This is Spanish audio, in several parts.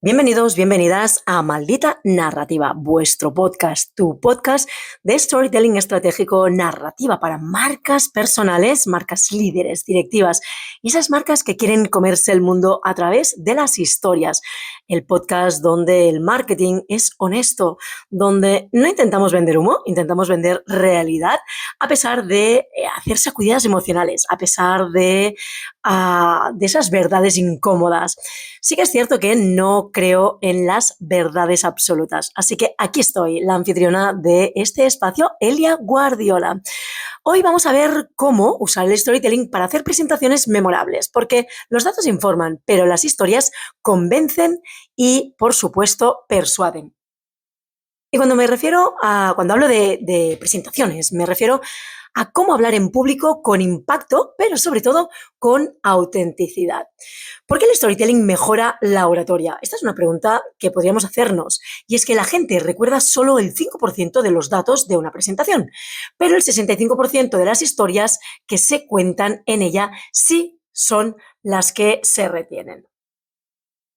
Bienvenidos, bienvenidas a Maldita Narrativa, vuestro podcast, tu podcast de storytelling estratégico, narrativa para marcas personales, marcas líderes, directivas y esas marcas que quieren comerse el mundo a través de las historias. El podcast donde el marketing es honesto, donde no intentamos vender humo, intentamos vender realidad, a pesar de hacer sacudidas emocionales, a pesar de esas verdades incómodas. Sí que es cierto que no creo en las verdades absolutas, así que aquí estoy, la anfitriona de este espacio, Elia Guardiola. Hoy vamos a ver cómo usar el storytelling para hacer presentaciones memorables, porque los datos informan, pero las historias convencen y, por supuesto, persuaden. Y cuando hablo de presentaciones, me refiero a cómo hablar en público con impacto, pero sobre todo con autenticidad. ¿Por qué el storytelling mejora la oratoria? Esta es una pregunta que podríamos hacernos. Y es que la gente recuerda solo el 5% de los datos de una presentación, pero el 65% de las historias que se cuentan en ella sí son las que se retienen.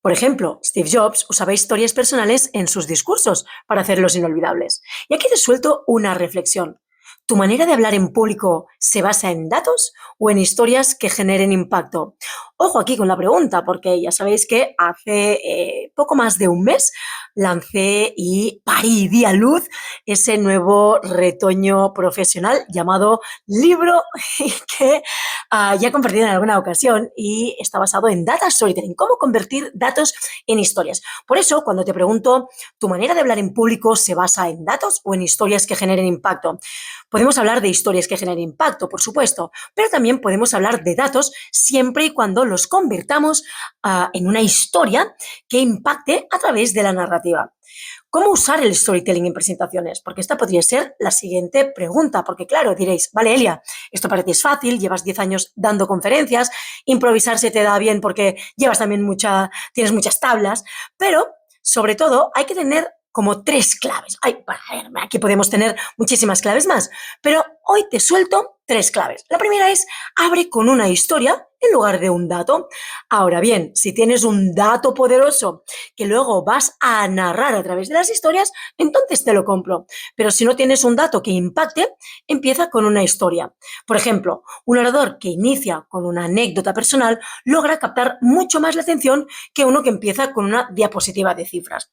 Por ejemplo, Steve Jobs usaba historias personales en sus discursos para hacerlos inolvidables. Y aquí te suelto una reflexión. ¿Tu manera de hablar en público se basa en datos o en historias que generen impacto? Ojo aquí con la pregunta, porque ya sabéis que hace poco más de un mes lancé y parí y di a luz ese nuevo retoño profesional llamado libro que ya he compartido en alguna ocasión y está basado en data storytelling, cómo convertir datos en historias. Por eso, cuando te pregunto, ¿tu manera de hablar en público se basa en datos o en historias que generen impacto? Podemos hablar de historias que generen impacto, por supuesto, pero también podemos hablar de datos siempre y cuando los convirtamos en una historia que impacte a través de la narrativa. ¿Cómo usar el storytelling en presentaciones? Porque esta podría ser la siguiente pregunta, porque claro, diréis, vale, Elia, esto para ti es fácil, llevas 10 años dando conferencias, improvisar se te da bien porque tienes muchas tablas, pero sobre todo hay que tener como 3 claves. Aquí podemos tener muchísimas claves más, pero hoy te suelto 3 claves. La primera es, abre con una historia en lugar de un dato. Ahora bien, si tienes un dato poderoso que luego vas a narrar a través de las historias, entonces te lo compro. Pero si no tienes un dato que impacte, empieza con una historia. Por ejemplo, un orador que inicia con una anécdota personal logra captar mucho más la atención que uno que empieza con una diapositiva de cifras.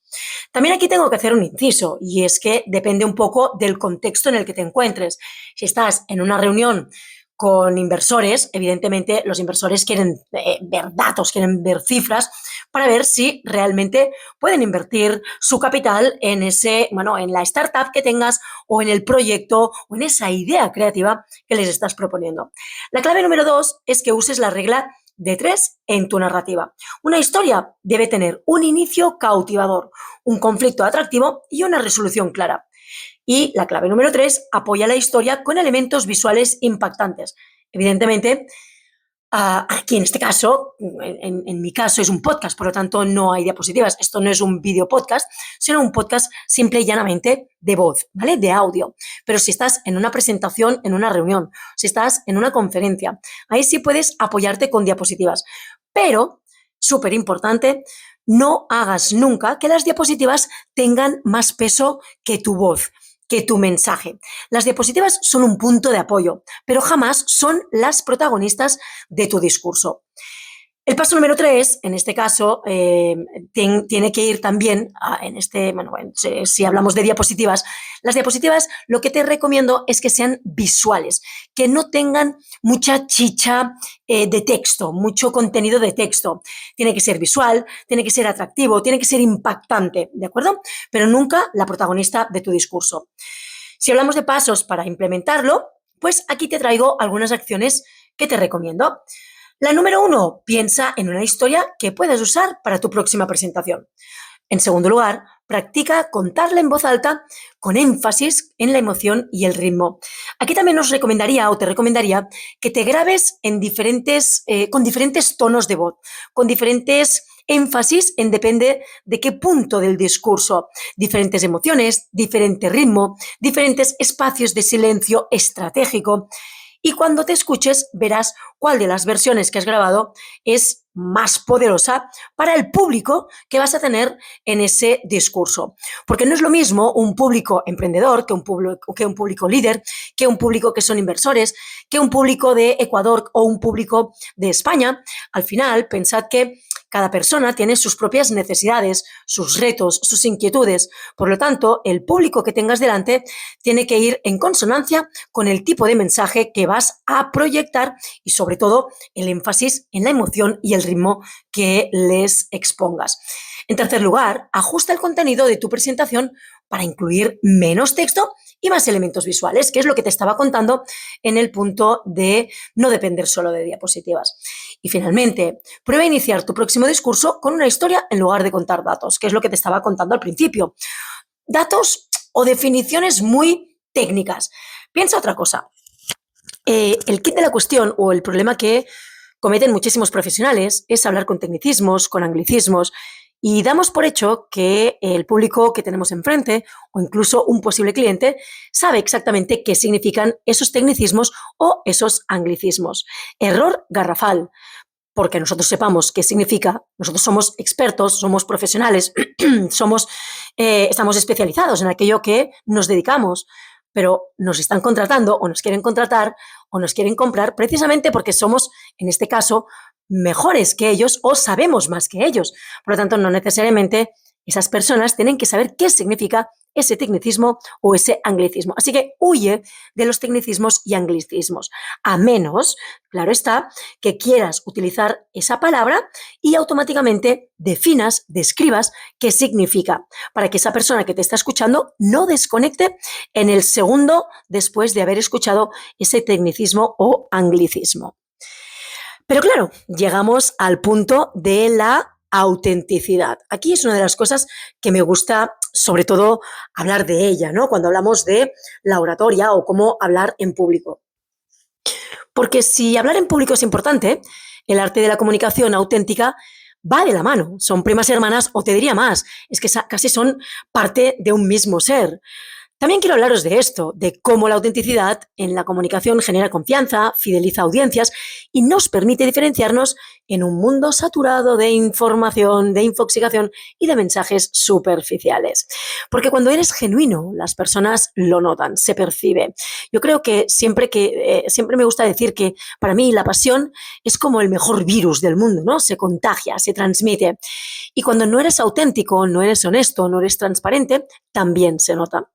También aquí tengo que hacer un inciso, y es que depende un poco del contexto en el que te encuentres. Si estás en una reunión con inversores, evidentemente los inversores quieren ver datos, quieren ver cifras para ver si realmente pueden invertir su capital en en la startup que tengas o en el proyecto o en esa idea creativa que les estás proponiendo. La clave número 2 es que uses la regla de 3 en tu narrativa. Una historia debe tener un inicio cautivador, un conflicto atractivo y una resolución clara. Y la clave número 3, apoya la historia con elementos visuales impactantes. Evidentemente, aquí en este caso, en mi caso es un podcast, por lo tanto no hay diapositivas. Esto no es un video podcast, sino un podcast simple y llanamente de voz, ¿vale? De audio. Pero si estás en una presentación, en una reunión, si estás en una conferencia, ahí sí puedes apoyarte con diapositivas. Pero, súper importante, no hagas nunca que las diapositivas tengan más peso que tu voz, que tu mensaje. Las diapositivas son un punto de apoyo, pero jamás son las protagonistas de tu discurso. El paso número 3, en este caso, tiene que ir también, si hablamos de diapositivas, las diapositivas lo que te recomiendo es que sean visuales, que no tengan mucha chicha de texto, mucho contenido de texto. Tiene que ser visual, tiene que ser atractivo, tiene que ser impactante, ¿de acuerdo? Pero nunca la protagonista de tu discurso. Si hablamos de pasos para implementarlo, pues aquí te traigo algunas acciones que te recomiendo. La número 1, piensa en una historia que puedas usar para tu próxima presentación. En segundo lugar, practica contarla en voz alta con énfasis en la emoción y el ritmo. Aquí también te recomendaría que te grabes con diferentes tonos de voz, con diferentes énfasis depende de qué punto del discurso, diferentes emociones, diferente ritmo, diferentes espacios de silencio estratégico. Y cuando te escuches, verás cuál de las versiones que has grabado es más poderosa para el público que vas a tener en ese discurso. Porque no es lo mismo un público emprendedor que un público líder, que un público que son inversores, que un público de Ecuador o un público de España. Al final, pensad que cada persona tiene sus propias necesidades, sus retos, sus inquietudes. Por lo tanto, el público que tengas delante tiene que ir en consonancia con el tipo de mensaje que vas a proyectar y, sobre todo, el énfasis en la emoción y el ritmo que les expongas. En tercer lugar, ajusta el contenido de tu presentación para incluir menos texto y más elementos visuales, que es lo que te estaba contando en el punto de no depender solo de diapositivas. Y finalmente, prueba a iniciar tu próximo discurso con una historia en lugar de contar datos, que es lo que te estaba contando al principio. Datos o definiciones muy técnicas. Piensa otra cosa. El kit de la cuestión o el problema que cometen muchísimos profesionales es hablar con tecnicismos, con anglicismos, y damos por hecho que el público que tenemos enfrente o incluso un posible cliente sabe exactamente qué significan esos tecnicismos o esos anglicismos. Error garrafal. Porque nosotros sepamos qué significa, nosotros somos expertos, somos profesionales, estamos especializados en aquello que nos dedicamos, pero nos están contratando o nos quieren contratar o nos quieren comprar precisamente porque somos, en este caso, mejores que ellos o sabemos más que ellos. Por lo tanto, no necesariamente esas personas tienen que saber qué significa ese tecnicismo o ese anglicismo. Así que huye de los tecnicismos y anglicismos, a menos, claro está, que quieras utilizar esa palabra y automáticamente definas, describas qué significa, para que esa persona que te está escuchando no desconecte en el segundo después de haber escuchado ese tecnicismo o anglicismo. Pero claro, llegamos al punto de la autenticidad. Aquí es una de las cosas que me gusta, sobre todo, hablar de ella, ¿no? Cuando hablamos de la oratoria o cómo hablar en público. Porque si hablar en público es importante, el arte de la comunicación auténtica va de la mano. Son primas hermanas, o te diría más, es que casi son parte de un mismo ser. También quiero hablaros de esto, de cómo la autenticidad en la comunicación genera confianza, fideliza audiencias y nos permite diferenciarnos en un mundo saturado de información, de infoxicación y de mensajes superficiales. Porque cuando eres genuino, las personas lo notan, se percibe. Yo creo que siempre me gusta decir que para mí la pasión es como el mejor virus del mundo, ¿no? Se contagia, se transmite. Y cuando no eres auténtico, no eres honesto, no eres transparente, también se nota.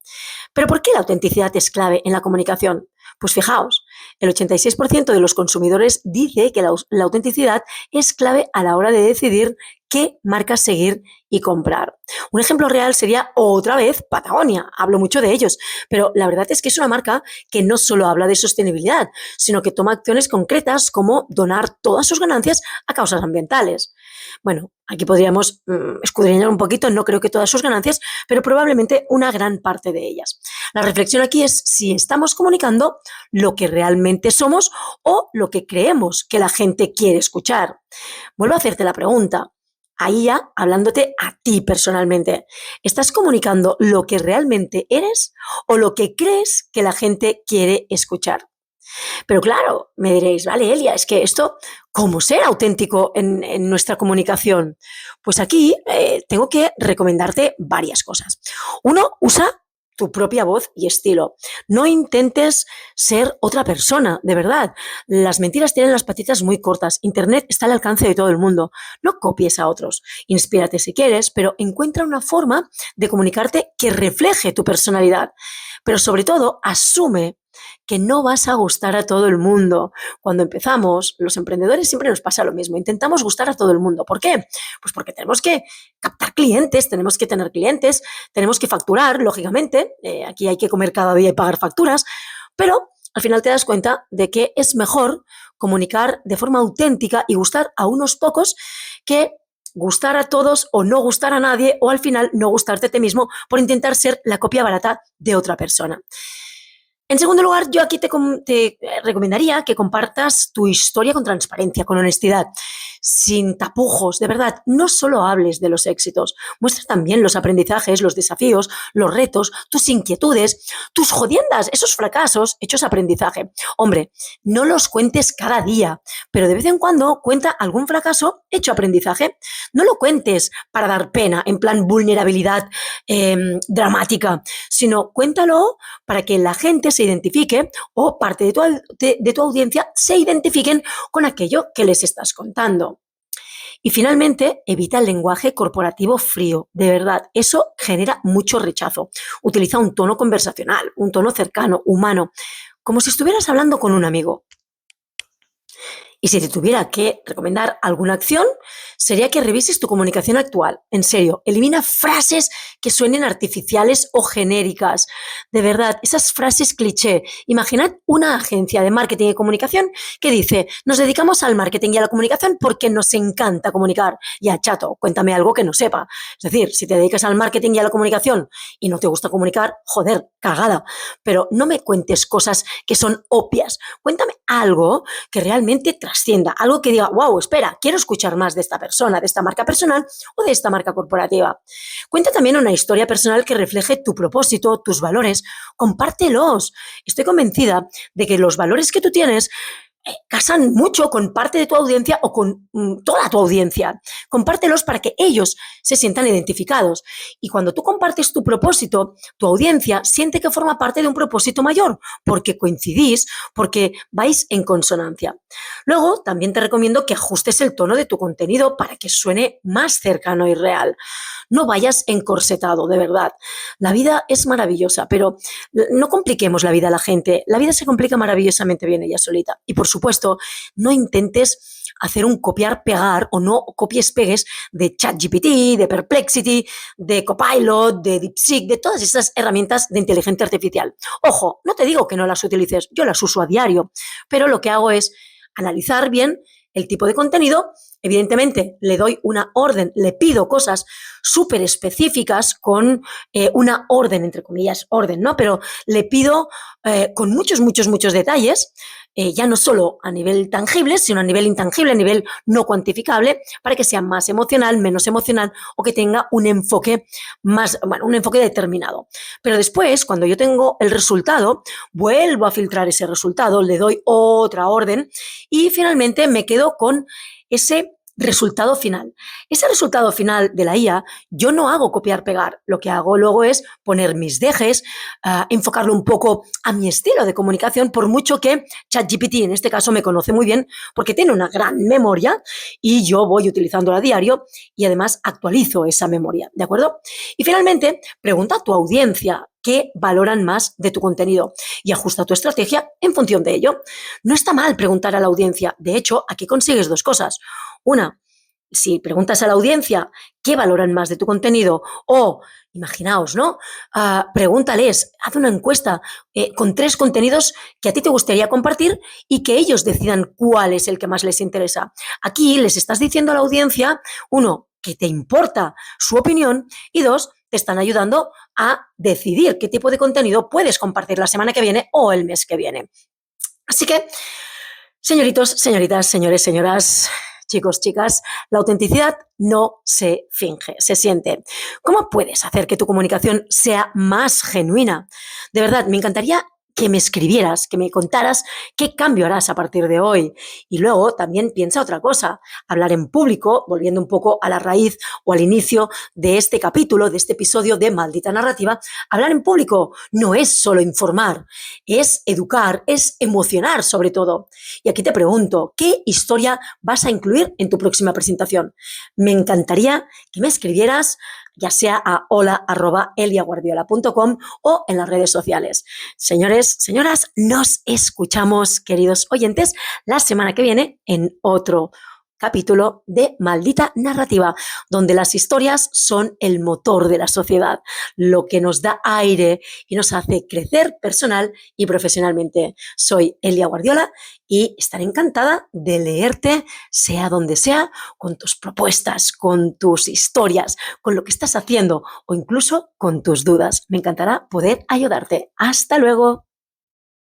¿Pero por qué la autenticidad es clave en la comunicación? Pues fijaos, el 86% de los consumidores dice que la autenticidad es clave a la hora de decidir qué marcas seguir y comprar. Un ejemplo real sería otra vez Patagonia. Hablo mucho de ellos, pero la verdad es que es una marca que no solo habla de sostenibilidad, sino que toma acciones concretas como donar todas sus ganancias a causas ambientales. Bueno, aquí podríamos escudriñar un poquito, no creo que todas sus ganancias, pero probablemente una gran parte de ellas. La reflexión aquí es si estamos comunicando lo que realmente somos o lo que creemos que la gente quiere escuchar. Vuelvo a hacerte la pregunta. Ahí ya, hablándote a ti personalmente, ¿estás comunicando lo que realmente eres o lo que crees que la gente quiere escuchar? Pero claro, me diréis, vale, Elia, es que esto, ¿cómo ser auténtico en nuestra comunicación? Pues aquí tengo que recomendarte varias cosas. Uno, usa tu propia voz y estilo. No intentes ser otra persona, de verdad. Las mentiras tienen las patitas muy cortas. Internet está al alcance de todo el mundo. No copies a otros. Inspírate si quieres, pero encuentra una forma de comunicarte que refleje tu personalidad. Pero sobre todo, asume que no vas a gustar a todo el mundo. Cuando empezamos, los emprendedores siempre nos pasa lo mismo. Intentamos gustar a todo el mundo. ¿Por qué? Pues porque tenemos que captar clientes, tenemos que tener clientes, tenemos que facturar, lógicamente. Aquí hay que comer cada día y pagar facturas. Pero al final te das cuenta de que es mejor comunicar de forma auténtica y gustar a unos pocos que gustar a todos o no gustar a nadie o al final no gustarte a ti mismo por intentar ser la copia barata de otra persona. En segundo lugar, yo aquí te recomendaría que compartas tu historia con transparencia, con honestidad, sin tapujos, de verdad. No solo hables de los éxitos, muestra también los aprendizajes, los desafíos, los retos, tus inquietudes, tus jodiendas, esos fracasos hechos aprendizaje. Hombre, no los cuentes cada día, pero de vez en cuando cuenta algún fracaso hecho aprendizaje. No lo cuentes para dar pena, en plan vulnerabilidad dramática, sino cuéntalo para que la gente se identifique o parte de tu audiencia se identifiquen con aquello que les estás contando. Y finalmente, evita el lenguaje corporativo frío. De verdad, eso genera mucho rechazo. Utiliza un tono conversacional, un tono cercano, humano, como si estuvieras hablando con un amigo. Y si te tuviera que recomendar alguna acción, sería que revises tu comunicación actual. En serio, elimina frases que suenen artificiales o genéricas. De verdad, esas frases cliché. Imaginad una agencia de marketing y comunicación que dice, nos dedicamos al marketing y a la comunicación porque nos encanta comunicar. Ya, chato, cuéntame algo que no sepa. Es decir, si te dedicas al marketing y a la comunicación y no te gusta comunicar, joder, cagada. Pero no me cuentes cosas que son obvias. Cuéntame algo que realmente trascienda, algo que diga, wow, espera, quiero escuchar más de esta persona, de esta marca personal o de esta marca corporativa. Cuenta también una historia personal que refleje tu propósito, tus valores, compártelos. Estoy convencida de que los valores que tú tienes casan mucho con parte de tu audiencia o con toda tu audiencia. Compártelos para que ellos se sientan identificados. Y cuando tú compartes tu propósito, tu audiencia siente que forma parte de un propósito mayor, porque coincidís, porque vais en consonancia. Luego, también te recomiendo que ajustes el tono de tu contenido para que suene más cercano y real. No vayas encorsetado, de verdad. La vida es maravillosa, pero no compliquemos la vida a la gente. La vida se complica maravillosamente bien ella solita. Y por supuesto, no intentes hacer un copiar-pegar o no copies-pegues de ChatGPT, de Perplexity, de Copilot, de DeepSeek, de todas esas herramientas de inteligencia artificial. Ojo, no te digo que no las utilices, yo las uso a diario, pero lo que hago es analizar bien el tipo de contenido. Evidentemente, le doy una orden, le pido cosas súper específicas con una orden, entre comillas, orden, ¿no? Pero le pido con muchos detalles, ya no solo a nivel tangible, sino a nivel intangible, a nivel no cuantificable, para que sea más emocional, menos emocional o que tenga un enfoque un enfoque determinado. Pero después, cuando yo tengo el resultado, vuelvo a filtrar ese resultado, le doy otra orden y finalmente me quedo con ese resultado final. Ese resultado final de la IA, yo no hago copiar-pegar. Lo que hago luego es poner mis dejes, enfocarlo un poco a mi estilo de comunicación, por mucho que ChatGPT en este caso me conoce muy bien porque tiene una gran memoria y yo voy utilizándola a diario y además actualizo esa memoria, ¿de acuerdo? Y finalmente, pregunta a tu audiencia qué valoran más de tu contenido y ajusta tu estrategia en función de ello. No está mal preguntar a la audiencia. De hecho, aquí consigues dos cosas. Una, si preguntas a la audiencia qué valoran más de tu contenido o, imaginaos, ¿no? Pregúntales, haz una encuesta con 3 contenidos que a ti te gustaría compartir y que ellos decidan cuál es el que más les interesa. Aquí les estás diciendo a la audiencia, uno, que te importa su opinión y dos, te están ayudando a decidir qué tipo de contenido puedes compartir la semana que viene o el mes que viene. Así que, señoritos, señoritas, señores, señoras, chicos, chicas, la autenticidad no se finge, se siente. ¿Cómo puedes hacer que tu comunicación sea más genuina? De verdad, me encantaría que me escribieras, que me contaras qué cambio harás a partir de hoy. Y luego también piensa otra cosa, hablar en público, volviendo un poco a la raíz o al inicio de este capítulo, de este episodio de Maldita Narrativa, hablar en público no es solo informar, es educar, es emocionar sobre todo. Y aquí te pregunto, ¿qué historia vas a incluir en tu próxima presentación? Me encantaría que me escribieras, ya sea a hola@eliaguardiola.com o en las redes sociales. Señores, señoras, nos escuchamos, queridos oyentes, la semana que viene en otro capítulo de Maldita Narrativa, donde las historias son el motor de la sociedad, lo que nos da aire y nos hace crecer personal y profesionalmente. Soy Elia Guardiola y estaré encantada de leerte, sea donde sea, con tus propuestas, con tus historias, con lo que estás haciendo o incluso con tus dudas. Me encantará poder ayudarte. Hasta luego.